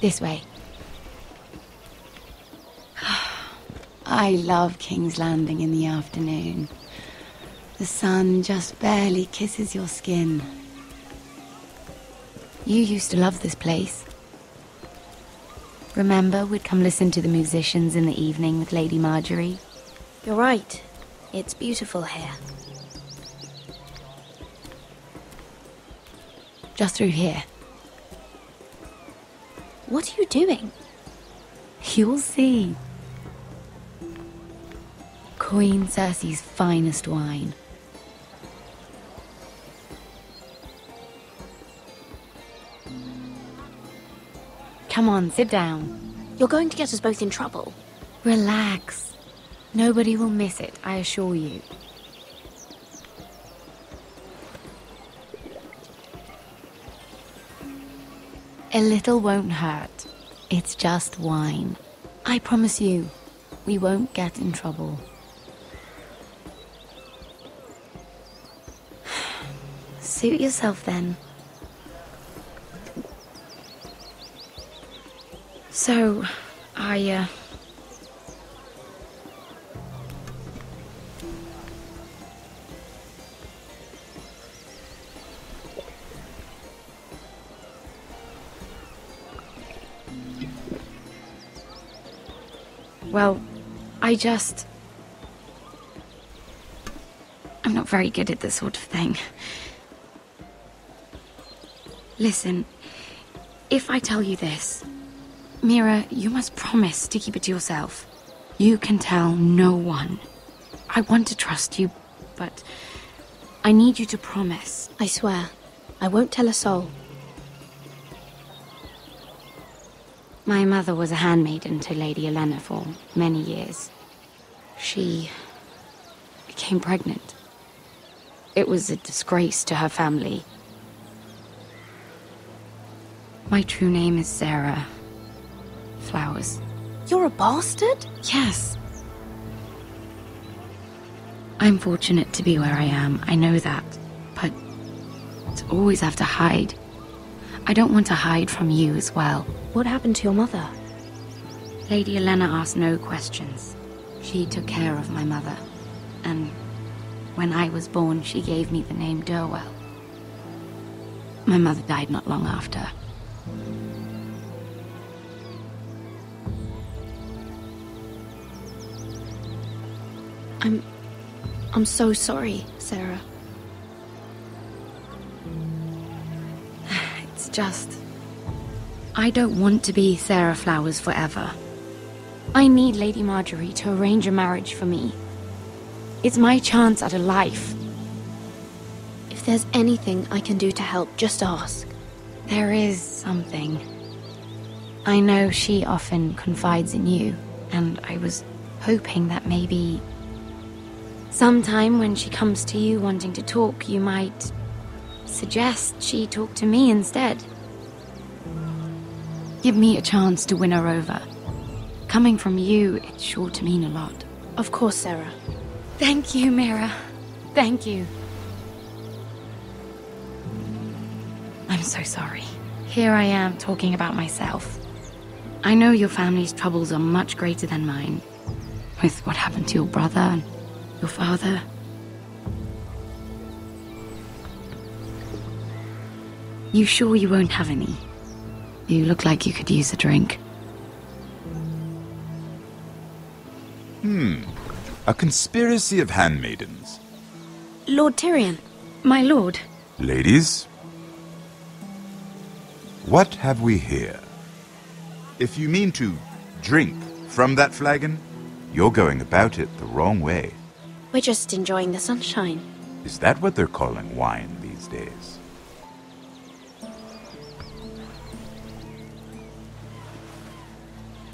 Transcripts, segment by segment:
This way. I love King's Landing in the afternoon. The sun just barely kisses your skin. You used to love this place. Remember, we'd come listen to the musicians in the evening with Lady Marjorie? You're right. It's beautiful here. Just through here. What are you doing? You'll see. Queen Cersei's finest wine. Come on, sit down. You're going to get us both in trouble. Relax. Nobody will miss it, I assure you. A little won't hurt. It's just wine. I promise you, we won't get in trouble. Suit yourself then. So, Well, I'm not very good at this sort of thing. Listen, if I tell you this, Mira, you must promise to keep it to yourself. You can tell no one. I want to trust you, but I need you to promise. I swear, I won't tell a soul. My mother was a handmaiden to Lady Olenna for many years. She became pregnant. It was a disgrace to her family. My true name is Sarah Flowers. You're a bastard? Yes. I'm fortunate to be where I am, I know that. But to always have to hide. I don't want to hide from you as well. What happened to your mother? Lady Olenna asked no questions. She took care of my mother. And when I was born, she gave me the name Durwell. My mother died not long after. I'm so sorry, Sarah. It's just... I don't want to be Sarah Flowers forever. I need Lady Marjorie to arrange a marriage for me. It's my chance at a life. If there's anything I can do to help, just ask. There is something. I know she often confides in you, and I was hoping that maybe... sometime when she comes to you wanting to talk, you might suggest she talk to me instead. Give me a chance to win her over. Coming from you, it's sure to mean a lot. Of course, Sarah. Thank you, Mira. Thank you. I'm so sorry. Here I am talking about myself. I know your family's troubles are much greater than mine. With what happened to your brother and your father. You sure you won't have any? You look like you could use a drink. A conspiracy of handmaidens. Lord Tyrion. My lord. Ladies, what have we here? If you mean to drink from that flagon, you're going about it the wrong way. We're just enjoying the sunshine. Is that what they're calling wine these days?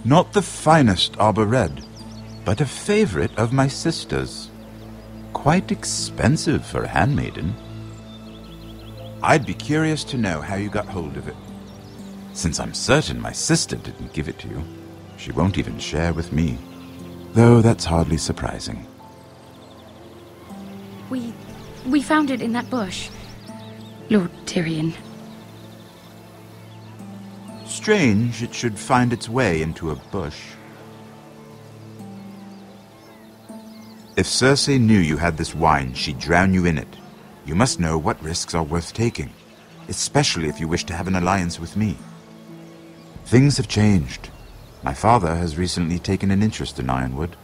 Not the finest arbor red, but a favorite of my sister's. Quite expensive for a handmaiden. I'd be curious to know how you got hold of it. Since I'm certain my sister didn't give it to you, she won't even share with me. Though that's hardly surprising. We found it in that bush. Lord Tyrion. Strange it should find its way into a bush. If Cersei knew you had this wine, she'd drown you in it. You must know what risks are worth taking, especially if you wish to have an alliance with me. Things have changed. My father has recently taken an interest in Ironwood.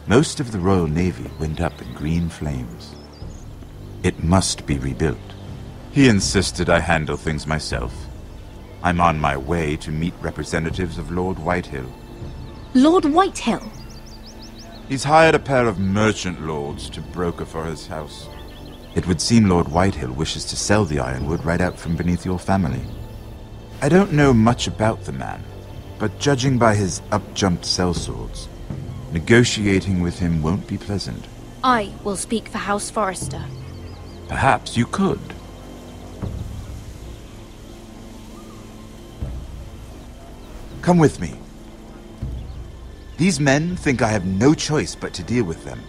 Most of the Royal Navy went up in green flames. It must be rebuilt. He insisted I handle things myself. I'm on my way to meet representatives of Lord Whitehill. Lord Whitehill? He's hired a pair of merchant lords to broker for his house. It would seem Lord Whitehill wishes to sell the Ironwood right out from beneath your family. I don't know much about the man, but judging by his up-jumped sellswords, negotiating with him won't be pleasant. I will speak for House Forrester. Perhaps you could. Come with me. These men think I have no choice but to deal with them.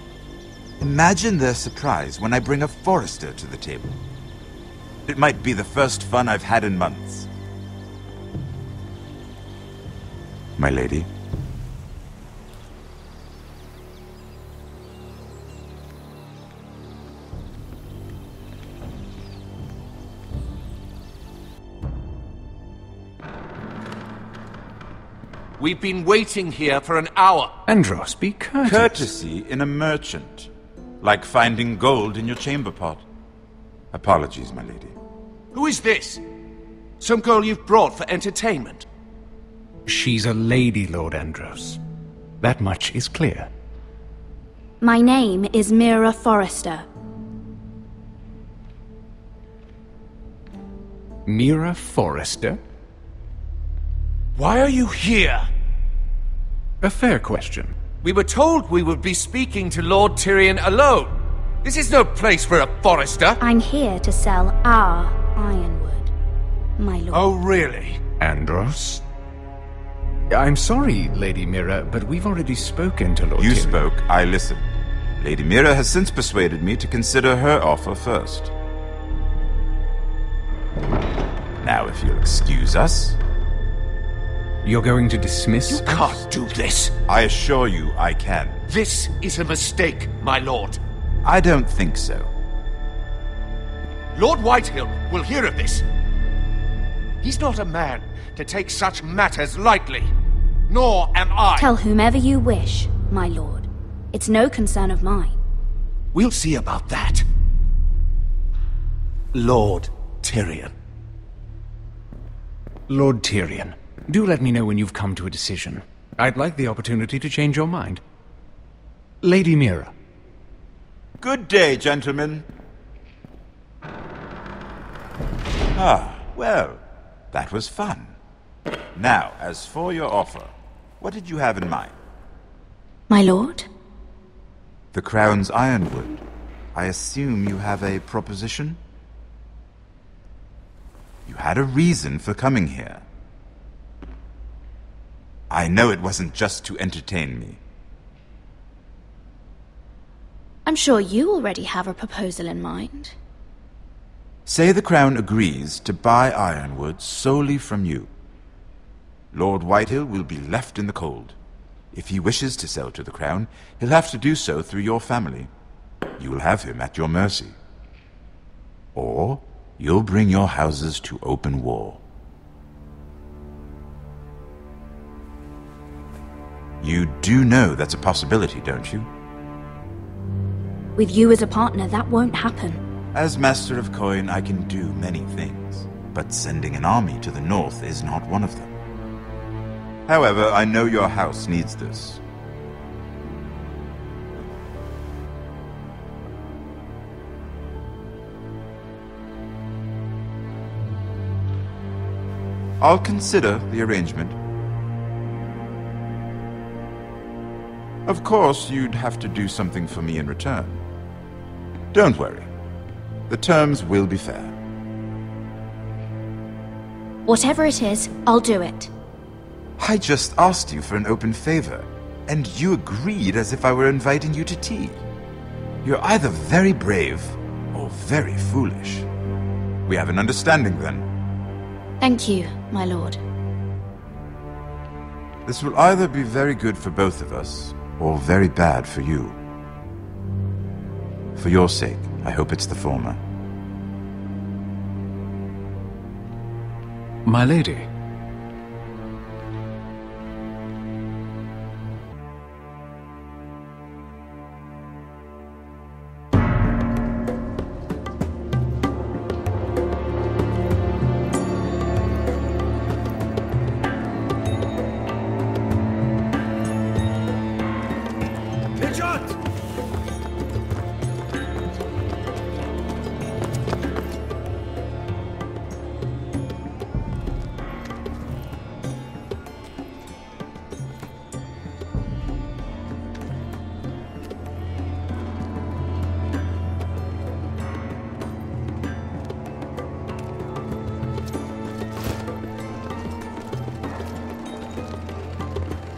Imagine their surprise when I bring a Forrester to the table. It might be the first fun I've had in months. My lady. We've been waiting here for an hour. Andros, be courteous. Courtesy in a merchant. Like finding gold in your chamber pot. Apologies, my lady. Who is this? Some girl you've brought for entertainment? She's a lady, Lord Andros. That much is clear. My name is Mira Forrester. Mira Forrester? Why are you here? A fair question. We were told we would be speaking to Lord Tyrion alone. This is no place for a Forrester. I'm here to sell our Ironwood, my lord. Oh, really? Andros? I'm sorry, Lady Mira, but we've already spoken to Lord You Tyrion. spoke, I listened. Lady Mira has since persuaded me to consider her offer first. Now, if you'll excuse us... You're going to dismiss You us? can't do this. I assure you I can. This is a mistake, my lord. I don't think so. Lord Whitehill will hear of this. He's not a man to take such matters lightly. Nor am I. Tell whomever you wish, my lord. It's no concern of mine. We'll see about that. Lord Tyrion. Lord Tyrion, do let me know when you've come to a decision. I'd like the opportunity to change your mind. Lady Mira. Good day, gentlemen. Ah, well, that was fun. Now, as for your offer, what did you have in mind? My lord? The Crown's Ironwood. I assume you have a proposition? You had a reason for coming here. I know it wasn't just to entertain me. I'm sure you already have a proposal in mind. Say the Crown agrees to buy Ironwood solely from you. Lord Whitehill will be left in the cold. If he wishes to sell to the Crown, he'll have to do so through your family. You will have him at your mercy. Or you'll bring your houses to open war. You do know that's a possibility, don't you? With you as a partner, that won't happen. As Master of Coin, I can do many things, but sending an army to the north is not one of them. However, I know your house needs this. I'll consider the arrangement. Of course, you'd have to do something for me in return. Don't worry. The terms will be fair. Whatever it is, I'll do it. I just asked you for an open favor, and you agreed as if I were inviting you to tea. You're either very brave or very foolish. We have an understanding then. Thank you, my lord. This will either be very good for both of us, or very bad for you. For your sake, I hope it's the former. My lady.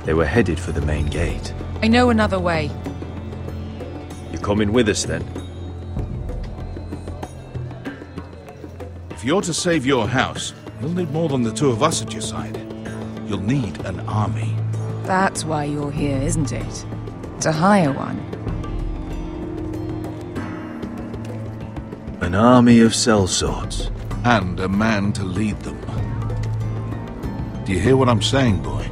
They were headed for the main gate. I know another way. You coming with us then? If you're to save your house, you'll need more than the two of us at your side. You'll need an army. That's why you're here, isn't it? To hire one. An army of sellswords. And a man to lead them. Do you hear what I'm saying, boy?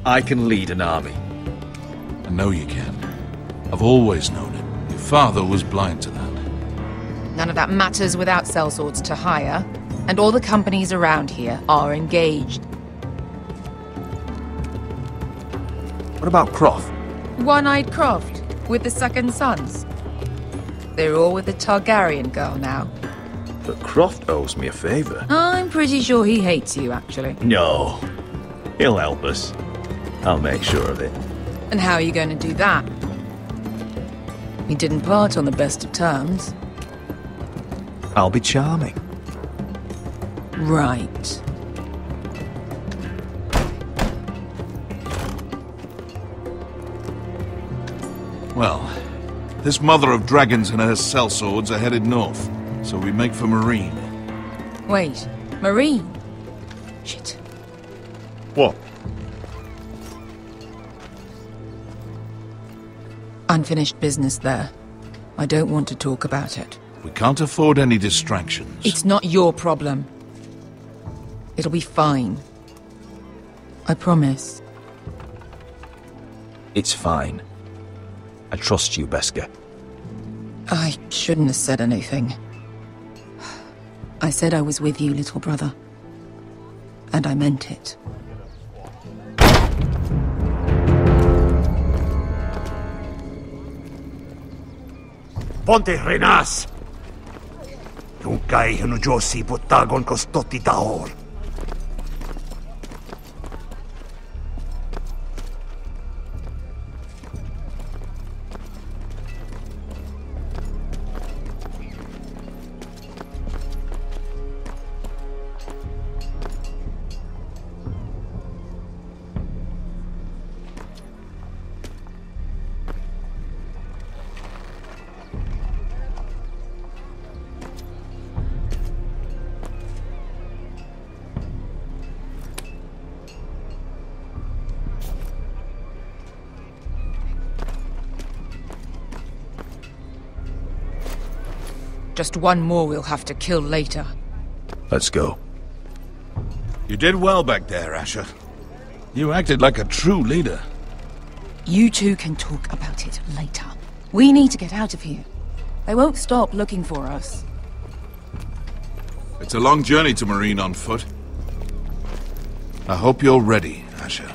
I can lead an army. I know you can. I've always known it. Your father was blind to that. None of that matters without sellswords to hire, and all the companies around here are engaged. What about Croft? One-Eyed Croft, with the second sons. They're all with the Targaryen girl now. But Croft owes me a favor. I'm pretty sure he hates you, actually. No. He'll help us. I'll make sure of it. And how are you going to do that? We didn't part on the best of terms. I'll be charming. Right. Well, this mother of dragons and her sellswords are headed north, so we make for Marine. Wait, Marine? Shit. What? Unfinished business there. I don't want to talk about it. We can't afford any distractions. It's not your problem. It'll be fine. I promise. It's fine. I trust you, Beskar. I shouldn't have said anything. I said I was with you, little brother. And I meant it. Ponte renas! Yung kay Josi Botagon Kostoti Tahor. Just one more we'll have to kill later. Let's go. You did well back there, Asher. You acted like a true leader. You two can talk about it later. We need to get out of here. They won't stop looking for us. It's a long journey to Marine on foot. I hope you're ready, Asher.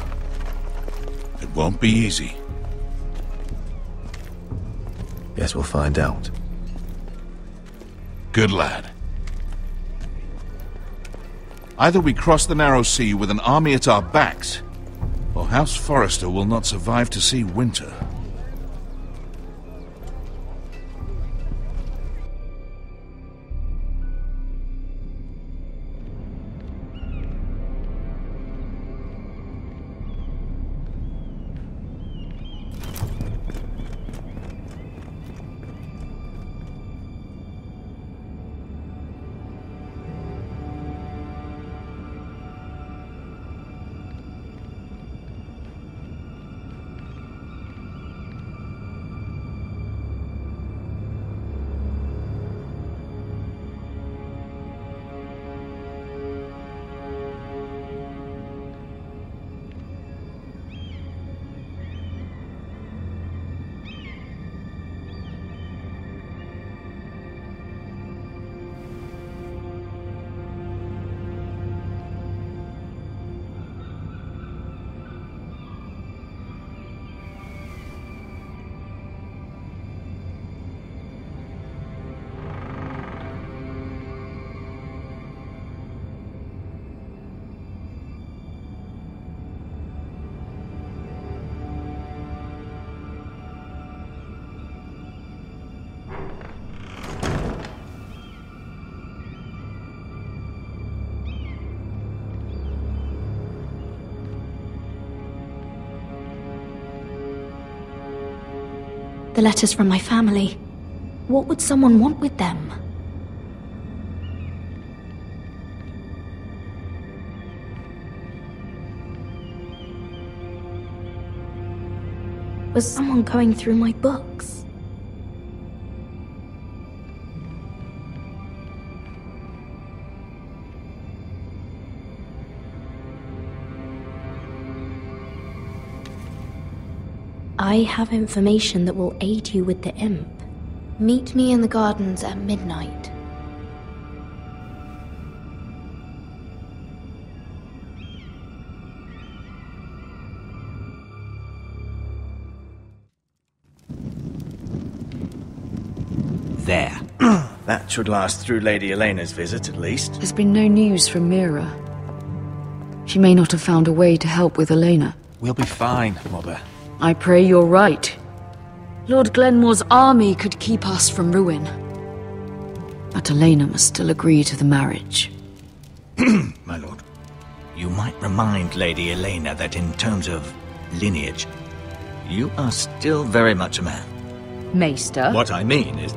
It won't be easy. Guess we'll find out. Good lad. Either we cross the narrow sea with an army at our backs, or House Forrester will not survive to see winter. The letters from my family. What would someone want with them? Was someone going through my books? I have information that will aid you with the imp. Meet me in the gardens at midnight. There. That should last through Lady Elena's visit, at least. There's been no news from Mira. She may not have found a way to help with Elena. We'll be fine, Mother. I pray you're right. Lord Glenmore's army could keep us from ruin. But Elena must still agree to the marriage. My lord, you might remind Lady Elena that in terms of lineage, you are still very much a man. Maester? What I mean is,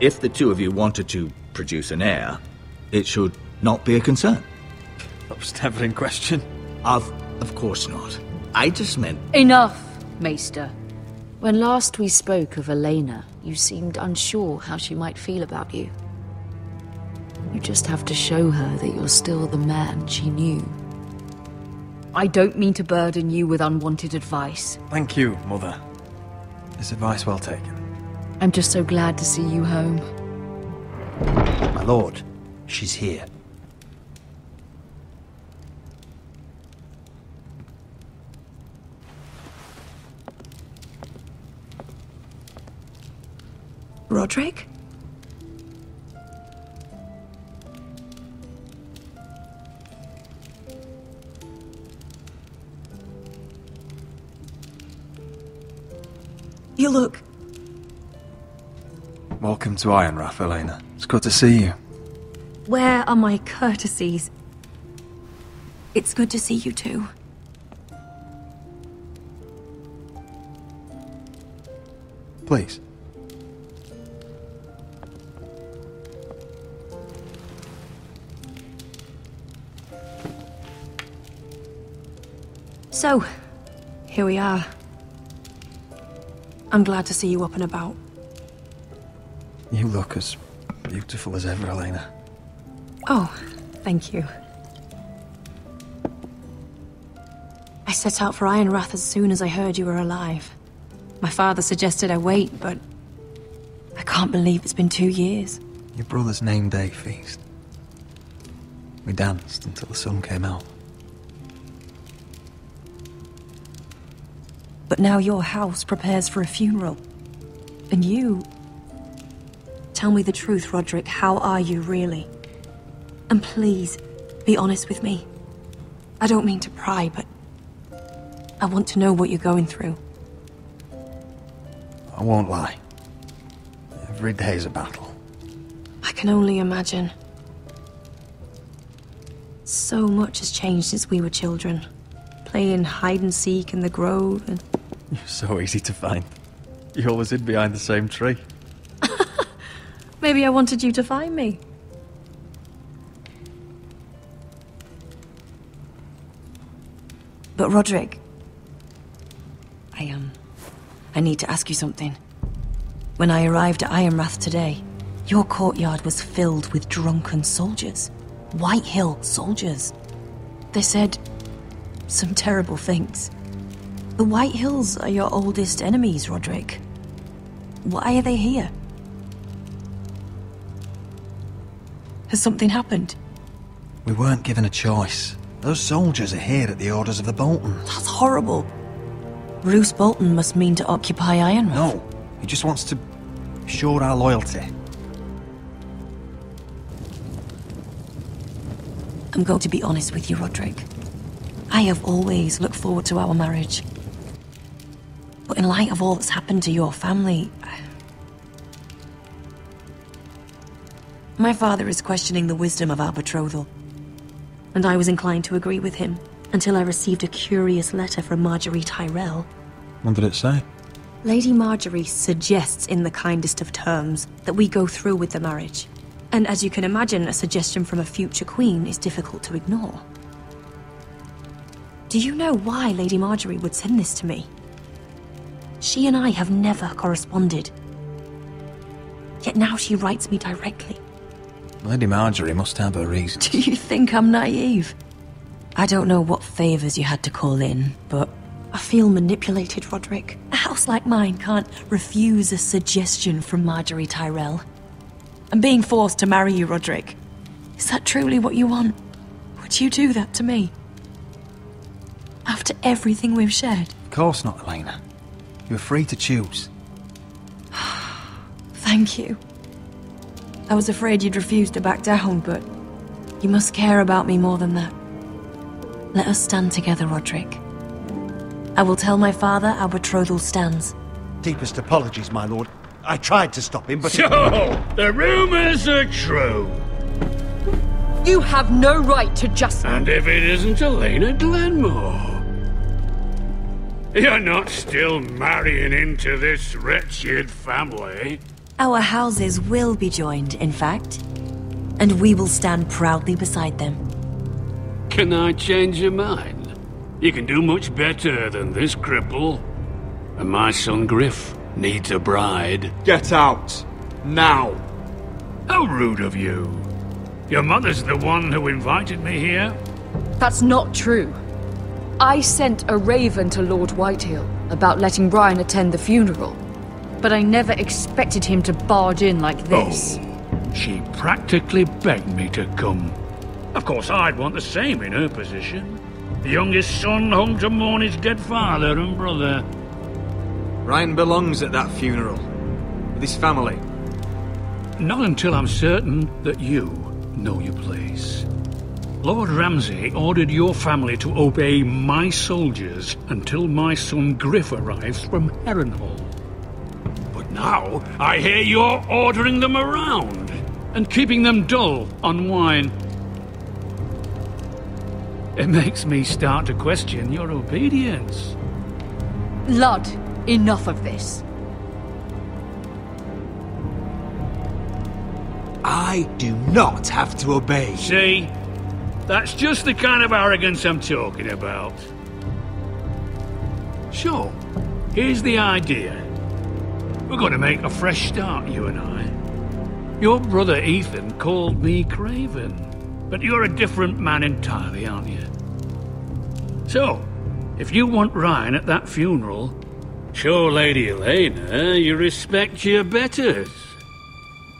if the two of you wanted to produce an heir, it should not be a concern. That was never in question. Of course not. I just meant... Enough, Maester. When last we spoke of Elena, you seemed unsure how she might feel about you. You just have to show her that you're still the man she knew. I don't mean to burden you with unwanted advice. Thank you, Mother. This advice well taken. I'm just so glad to see you home. My lord, she's here. Roderick? You look... Welcome to Ironrath, Elena. It's good to see you. Where are my courtesies? It's good to see you too. Please. So, here we are. I'm glad to see you up and about. You look as beautiful as ever, Elena. Oh, thank you. I set out for Ironrath as soon as I heard you were alive. My father suggested I wait, but I can't believe it's been 2 years. Your brother's name day feast. We danced until the sun came out. But now your house prepares for a funeral. And you... Tell me the truth, Roderick. How are you, really? And please, be honest with me. I don't mean to pry, but... I want to know what you're going through. I won't lie. Every day's a battle. I can only imagine. So much has changed since we were children. Playing hide and seek in the grove and... You're so easy to find. You always hid behind the same tree. Maybe I wanted you to find me. But Roderick... I need to ask you something. When I arrived at Ironrath today, your courtyard was filled with drunken soldiers. White Hill soldiers. They said some terrible things. The White Hills are your oldest enemies, Roderick. Why are they here? Has something happened? We weren't given a choice. Those soldiers are here at the orders of the Boltons. That's horrible. Roose Bolton must mean to occupy Ironrath. No, he just wants to show our loyalty. I'm going to be honest with you, Roderick. I have always looked forward to our marriage. But in light of all that's happened to your family... My father is questioning the wisdom of our betrothal. And I was inclined to agree with him, until I received a curious letter from Marjorie Tyrell. What did it say? Lady Marjorie suggests in the kindest of terms that we go through with the marriage. And as you can imagine, a suggestion from a future queen is difficult to ignore. Do you know why Lady Marjorie would send this to me? She and I have never corresponded. Yet now she writes me directly. Lady Marjorie must have her reasons. Do you think I'm naive? I don't know what favours you had to call in, but I feel manipulated, Roderick. A house like mine can't refuse a suggestion from Marjorie Tyrell. I'm being forced to marry you, Roderick. Is that truly what you want? Would you do that to me? After everything we've shared? Of course not, Elena. You're free to choose. Thank you. I was afraid you'd refuse to back down, but you must care about me more than that. Let us stand together, Roderick. I will tell my father our betrothal stands. Deepest apologies, my lord. I tried to stop him, but... So, the rumors are true. You have no right to just... And if it isn't Elena Glenmore? You're not still marrying into this wretched family. Our houses will be joined, in fact. And we will stand proudly beside them. Can I change your mind? You can do much better than this cripple. And my son Griff needs a bride. Get out. Now. How rude of you. Your mother's the one who invited me here? That's not true. I sent a raven to Lord Whitehill about letting Brian attend the funeral. But I never expected him to barge in like this. Oh, she practically begged me to come. Of course, I'd want the same in her position. The youngest son home to mourn his dead father and brother. Ryan belongs at that funeral. With his family. Not until I'm certain that you know your place. Lord Ramsay ordered your family to obey my soldiers until my son Griff arrives from Harrenhal. But now, I hear you're ordering them around and keeping them dull on wine. It makes me start to question your obedience. Lud, enough of this. I do not have to obey. See? That's just the kind of arrogance I'm talking about. So, here's the idea. We're going to make a fresh start, you and I. Your brother Ethan called me Craven. But you're a different man entirely, aren't you? So, if you want Ryan at that funeral, show Lady Elena you respect your betters.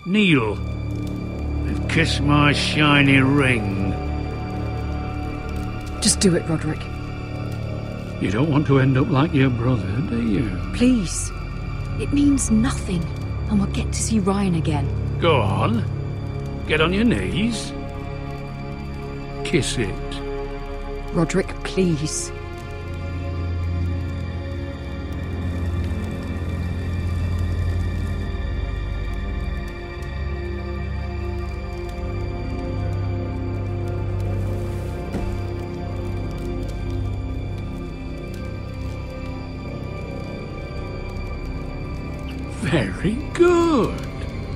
Kneel and kiss my shiny ring. Just do it, Roderick. You don't want to end up like your brother, do you? Please. It means nothing, and we'll get to see Ryan again. Go on. Get on your knees. Kiss it. Roderick, please. Very good.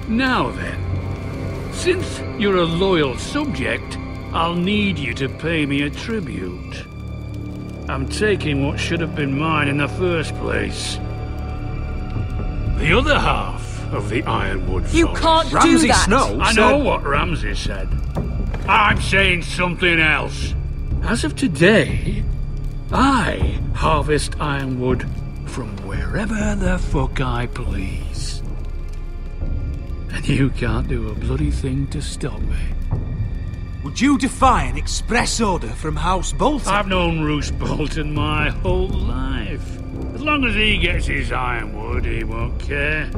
Now then, since you're a loyal subject, I'll need you to pay me a tribute. I'm taking what should have been mine in the first place. The other half of the Ironwood Forest. You can't do Ramsay that! Snow I said... know what Ramsay said. I'm saying something else. As of today, I harvest ironwood from wherever the fuck I please. And you can't do a bloody thing to stop me. Would you defy an express order from House Bolton? I've known Roose Bolton my whole life. As long as he gets his ironwood, he won't care.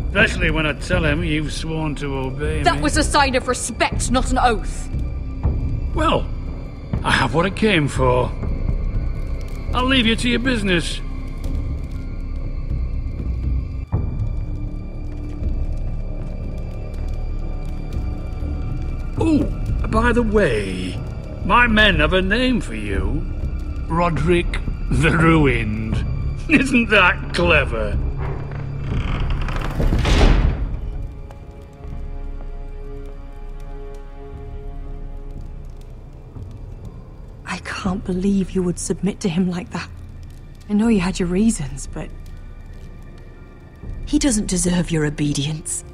Especially when I tell him you've sworn to obey me. That was a sign of respect, not an oath. Well, I have what I came for. I'll leave you to your business. Oh, by the way, my men have a name for you. Roderick the Ruined. Isn't that clever? I can't believe you would submit to him like that. I know you had your reasons, but... he doesn't deserve your obedience.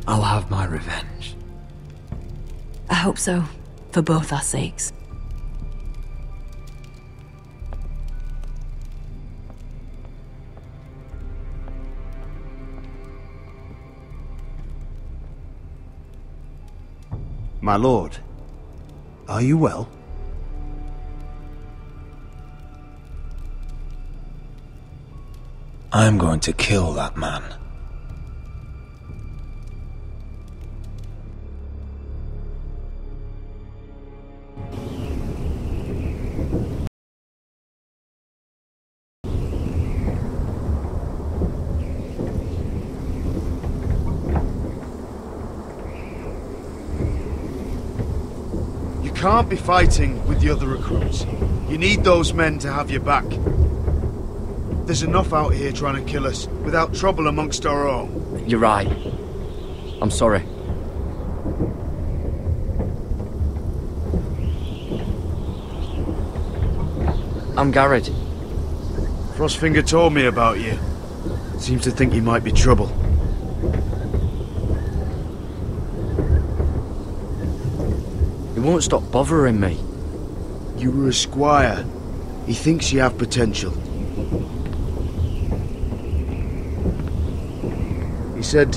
I'll have my revenge. I hope so, for both our sakes. My lord, are you well? I'm going to kill that man. You can't be fighting with the other recruits. You need those men to have your back. There's enough out here trying to kill us, without trouble amongst our own. You're right. I'm sorry. I'm Garrett. Frostfinger told me about you. Seems to think you might be trouble. He won't stop bothering me. You were a squire. He thinks you have potential. He said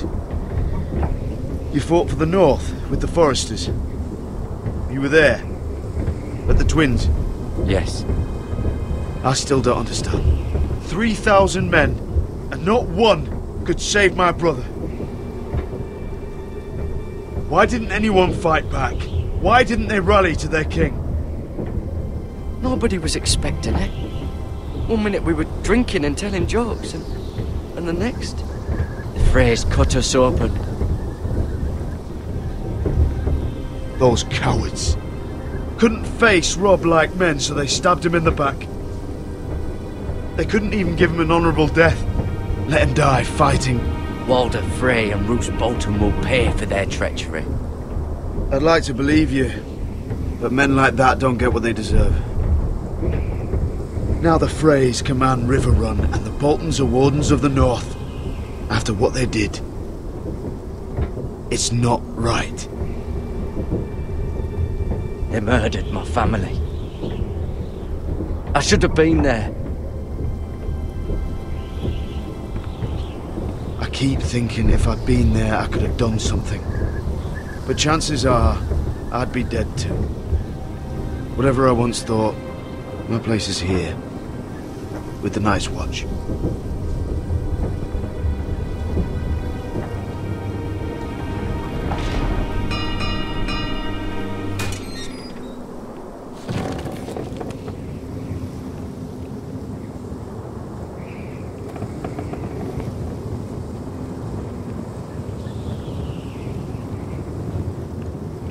you fought for the North with the Foresters. You were there, at the Twins. Yes. I still don't understand. 3,000 men, and not one could save my brother. Why didn't anyone fight back? Why didn't they rally to their king? Nobody was expecting it. One minute we were drinking and telling jokes, and the next... the Freys cut us open. Those cowards. Couldn't face Rob like men, so they stabbed him in the back. They couldn't even give him an honourable death. Let him die fighting. Walder Frey and Roose Bolton will pay for their treachery. I'd like to believe you, but men like that don't get what they deserve. Now the Freys command Riverrun, and the Boltons are Wardens of the North. After what they did, it's not right. They murdered my family. I should have been there. I keep thinking if I'd been there, I could have done something. But chances are, I'd be dead too. Whatever I once thought, my place is here, with the Night's Watch.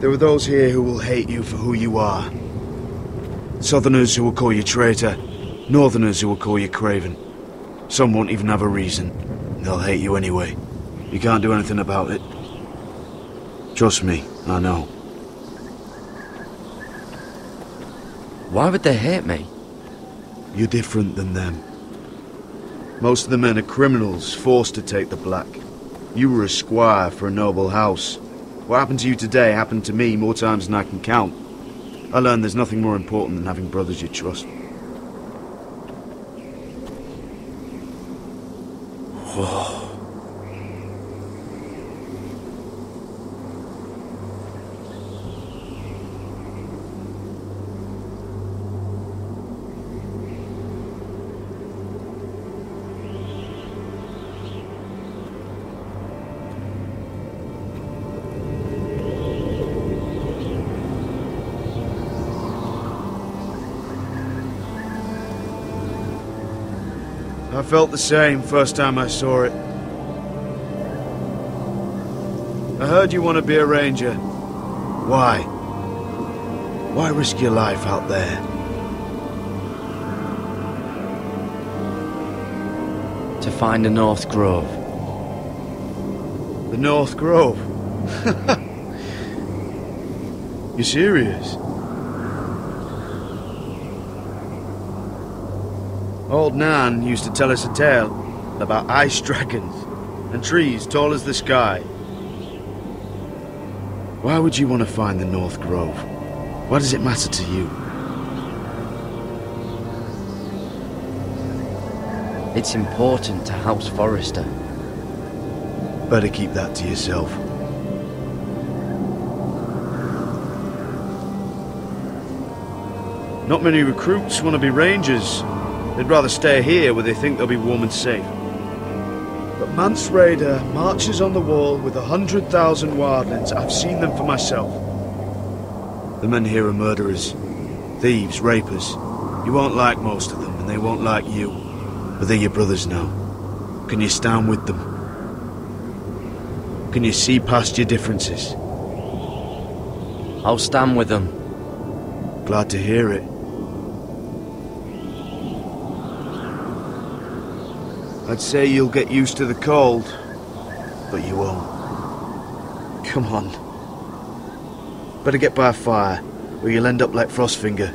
There are those here who will hate you for who you are. Southerners who will call you traitor, Northerners who will call you craven. Some won't even have a reason. They'll hate you anyway. You can't do anything about it. Trust me, I know. Why would they hate me? You're different than them. Most of the men are criminals, forced to take the black. You were a squire for a noble house. What happened to you today happened to me more times than I can count. I learned there's nothing more important than having brothers you trust. Whoa. I felt the same first time I saw it. I heard you want to be a ranger. Why? Why risk your life out there? To find the North Grove. The North Grove? You serious? Old Nan used to tell us a tale about ice dragons and trees tall as the sky. Why would you want to find the North Grove? Why does it matter to you? It's important to House Forrester. Better keep that to yourself. Not many recruits want to be rangers. They'd rather stay here where they think they'll be warm and safe. But Mance Rayder marches on the wall with 100,000 wildlings. I've seen them for myself. The men here are murderers, thieves, rapers. You won't like most of them, and they won't like you. But they're your brothers now. Can you stand with them? Can you see past your differences? I'll stand with them. Glad to hear it. I'd say you'll get used to the cold, but you won't. Come on. Better get by a fire, or you'll end up like Frostfinger.